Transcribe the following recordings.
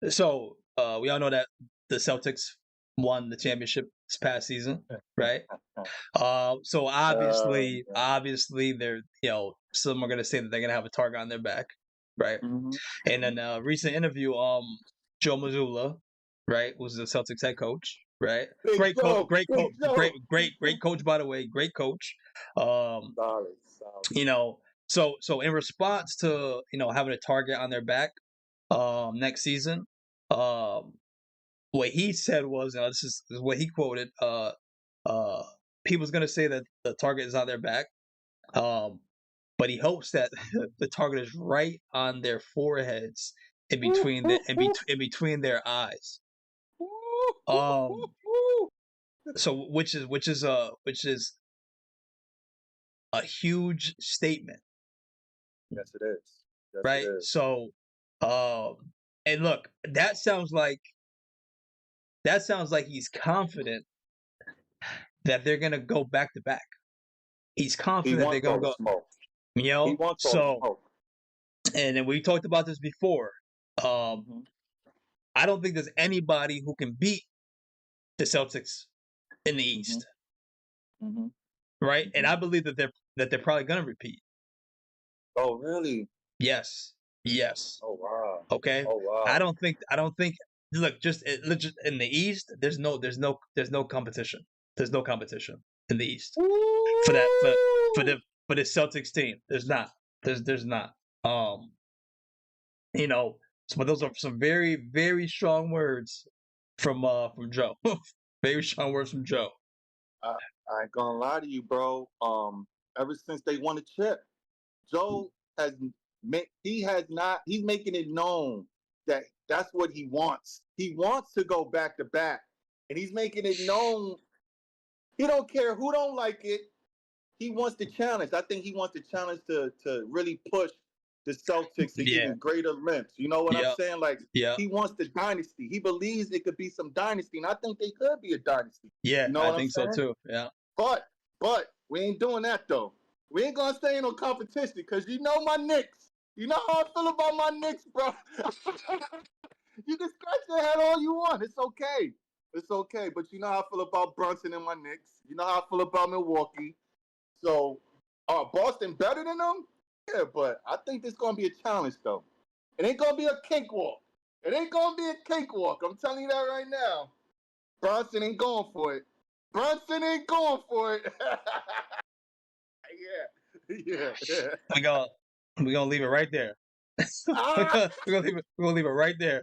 So we all know that the Celtics won the championship this past season, right? So obviously, Yeah. obviously, they're some are gonna say that they're gonna have a target on their back, right? Mhm. And in a recent interview, Joe Mazzulla, right, who's the Celtics head coach, right? Big Great coach, Joe, great Big coach, great, Joe. great, great coach, by the way, great coach. Um, Solid, solid. you know, so in response to having a target on their back, next season, um, what he said was, this is what he quoted. Uh, People's gonna say that the target is on their back, um, but he hopes that the target is right on their foreheads, in between their eyes. Um, so which is a huge statement, Yes, it is. Yes, it right? is. So, um, and look, that sounds like he's confident that they're gonna go back to back. He's He confident they're wants gonna all the go, smoke. you He know. wants all the So, smoke. and then we talked about this before. Um, Mhm. I don't think there's anybody who can beat the Celtics in the Mhm. East, Mhm. right? And Mhm. I believe that they're probably gonna repeat. Oh, really? Yes, yes. Oh, wow. Okay. Oh, I wow. don't think. I don't think. Look, just in the East, there's no competition. There's no competition in the East for that for Woo! the for the Celtics team. There's not. There's not. Um, you know. But those are some very very strong words from Joe. Very strong words from Joe. I, I ain't gonna lie to you, bro. Ever since they won the chip, Joe has he has not. He's making it known that that's what he wants. He wants to go back to back, and he's making it known. He don't care who don't like it. He wants the challenge. I think he wants the challenge to really push the Celtics to Yeah. even greater lengths. You know what I'm Yeah. saying? Like Yeah. he wants the dynasty. He believes it could be some dynasty, and I think they could be a dynasty. Yeah. You know I what I'm think so saying? too. Yeah. But we ain't doing that though. We ain't gonna stay in no competition because you know my Knicks. You know how I feel about my Knicks, bro. You can scratch your head all you want. It's okay. It's okay. But you know how I feel about Brunson and my Knicks. You know how I feel about Milwaukee. So, Boston better than them? Yeah, but I think this gonna be a challenge though. It ain't gonna be a cakewalk. It ain't gonna be a cakewalk. I'm telling you that right now. Bronson ain't going for it. Bronson ain't going for it. Yeah, yeah. We gonna we gonna leave it right there. we're Ah, gonna, we're gonna leave it right there.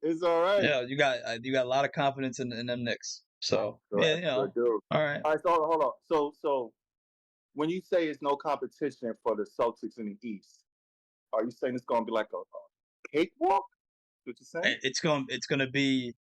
it's all right. Yeah, you got a lot of confidence in them Knicks. So yeah, Sure do. all right. All right, so hold on. So when you say it's no competition for the Celtics in the East, are you saying it's gonna be like a cakewalk? What you saying? It's gonna be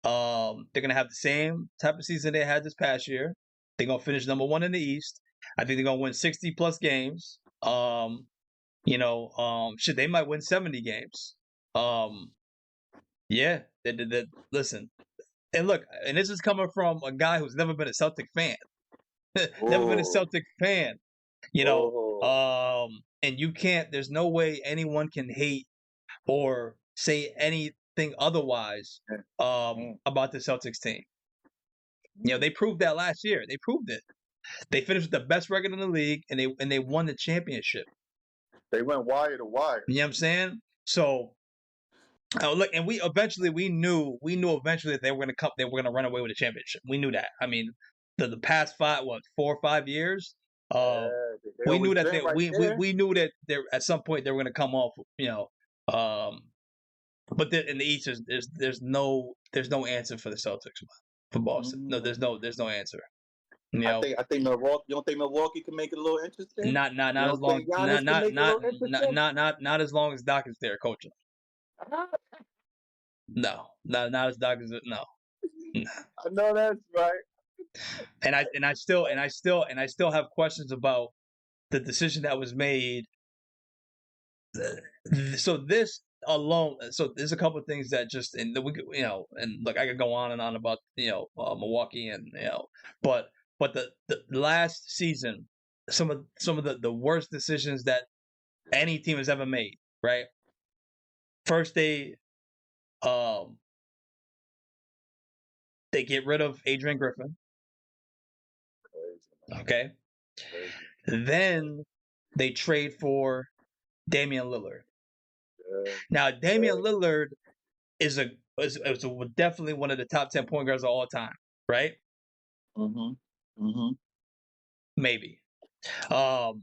they're gonna have the same type of season they had this past year. They're gonna finish number one in the East. I think they're gonna win 60 plus games. Shit, they might win 70 games. Um, yeah, listen, and look, and this is coming from a guy who's never been a Celtic fan, never been a Oh, Celtic fan. You know, oh. and you can't. There's no way anyone can hate or say anything otherwise Mm, about the Celtics team. mm. They proved that last year. They proved it. They finished with the best record in the league, and they won the championship. They went wire to wire. You know what I'm saying? So, look, and we knew eventually that they were gonna come. They were gonna run away with the championship. We knew that. I mean, the past 4 or 5 years, uh, Yeah, they we knew always that been they right there. we knew that there at some point they were gonna come off. Um, but in the East, there's no answer for the Celtics for Boston. No, Mm. there's no answer. You know, I think Milwaukee. You don't think Milwaukee can make it a little interesting? You not as don't long think Giannis not can not make it a not little not interesting? not as long as Doc is there coaching. No, not as Doc is no. No. I know that's right. And I still have questions about the decision that was made. So this alone, so there's a couple of things that just and we and look, I could go on and on about Milwaukee and but the last season, some of the worst decisions that any team has ever made, right? first they get rid of Adrian Griffin. Crazy, man. Okay. Crazy. Then they trade for Damian Lillard. Yeah. Now, Damian Lillard is definitely one of the top 10 point guards of all time, right? Maybe. But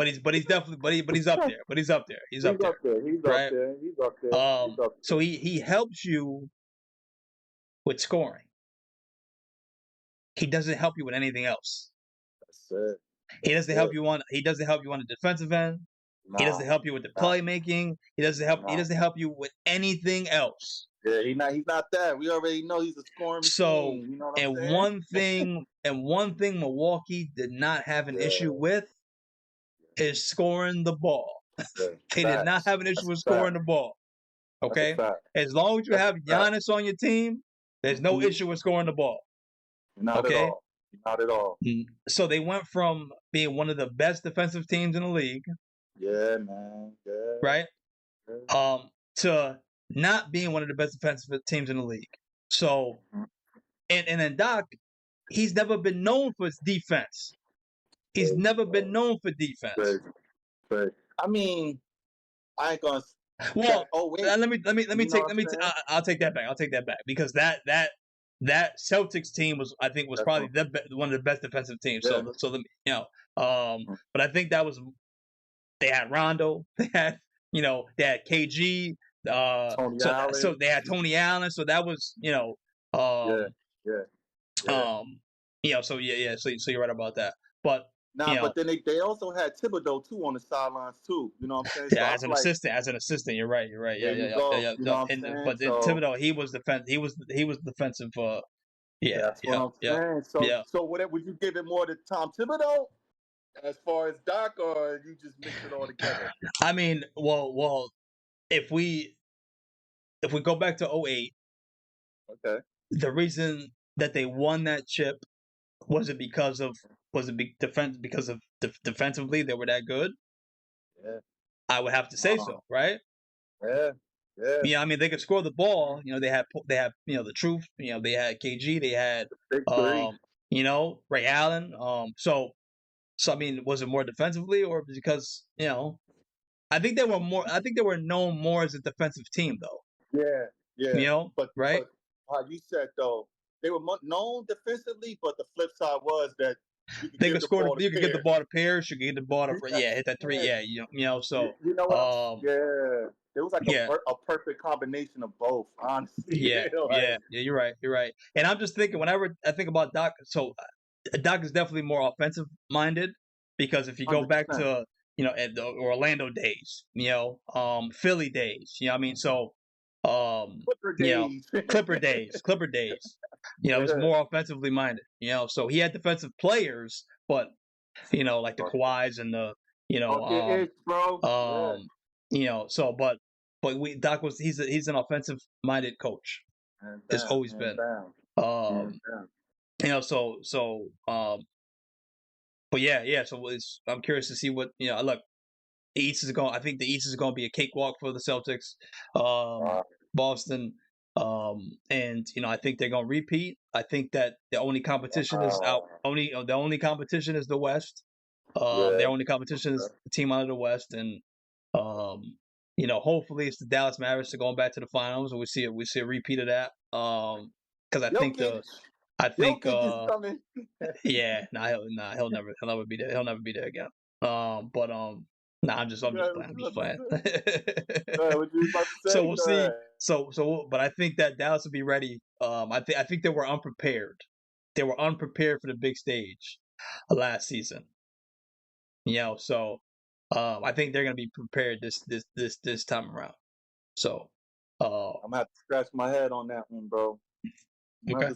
he's definitely he's up there. But he's up there. He's up there. He's right? up there. So he helps you with scoring. He doesn't help you with anything else. That's it. He doesn't help you on the defensive end. He doesn't help you with the playmaking. He doesn't help you with anything else. Yeah, he's not that. We already know he's a scoring machine. You know what I'm saying? one thing Milwaukee did not have an issue with is scoring the ball. They did not have an issue with scoring the ball. Okay? As long as you have Giannis on your team, there's no issue with scoring the ball. Not at all. So they went from being one of the best defensive teams in the league. Yeah, man. Yeah. Right? Yeah. To not being one of the best defensive teams in the league. So, and then Doc, he's never been known for his defense. He's never been known for defense. I mean, I ain't gonna. Well, I'll take that back because that Celtics team was probably one of the best defensive teams. Yeah. But I think that was they had Rondo, they had KG. So they had Tony Allen. So that was So you're right about that. But but then they also had Thibodeau too on the sidelines too. You know what I'm saying? Yeah, so as an assistant, you're right. Yeah. But then Thibodeau, he was defensive. That's what I'm saying. So what would you give it more to Tom Thibodeau as far as Doc, or you just mix it all together? I mean, well, if we go back to 2008, okay, the reason that they won that chip defensively they were that good? Yeah, I would have to say so, right? Yeah. I mean, they could score the ball. They had the truth. They had KG. They had Ray Allen. So I mean, was it more defensively or because I think they were known more as a defensive team though. Yeah. But how you said though, they were known defensively, but the flip side was that they could score. You could get the ball to Pierce. You could get the ball to hit that three. Yeah, So it was like a perfect combination of both. Honestly. Yeah. You're right. And I'm just thinking whenever I think about Doc, so Doc is definitely more offensive minded because if you go 100%. Back to at the Orlando days, Philly days, I mean, so Clipper days. It was more offensively minded, so he had defensive players, but like the Kawhis and the but Doc he's an offensive minded coach. It's always been. So I'm curious to see what look. I think the East is going to be a cakewalk for the Celtics. Boston, and I think they're going to repeat. I think that the only competition is the only competition is the West. The only competition is the team out of the West, and hopefully it's the Dallas Mavericks are going back to the finals, and we see a repeat of that. Because I think is coming. he'll never be there. He'll never be there again. I'm just playing. So we'll see. But I think that Dallas will be ready. I think they were unprepared. They were unprepared for the big stage last season. So I think they're gonna be prepared this time around. So I'm gonna have to scratch my head on that one, bro. Okay.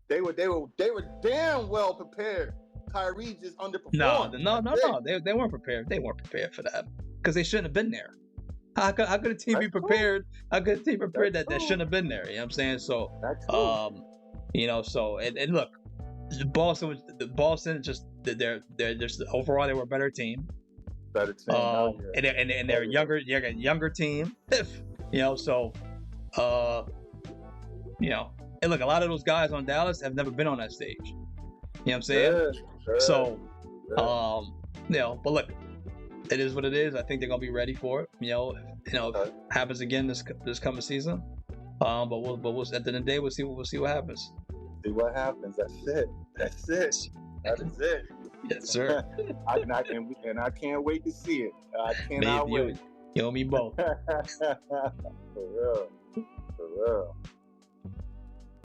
They were damn well prepared. Kyrie just underperformed. No. They weren't prepared. They weren't prepared for that because they shouldn't have been there. How could a team be prepared? How could a team be prepared that shouldn't have been there? You know what I'm saying? So, So and look, Boston just they're just overall they were a better team. Better team. And they're a younger team. So, and look, a lot of those guys on Dallas have never been on that stage. You know what I'm saying? So, but look, it is what it is. I think they're gonna be ready for it. If it happens again this coming season. But we'll at the end of the day, we'll see what happens. See what happens. That's it. That is it. Yes, sir. I can't wait to see it. I cannot wait. You and me both. For real.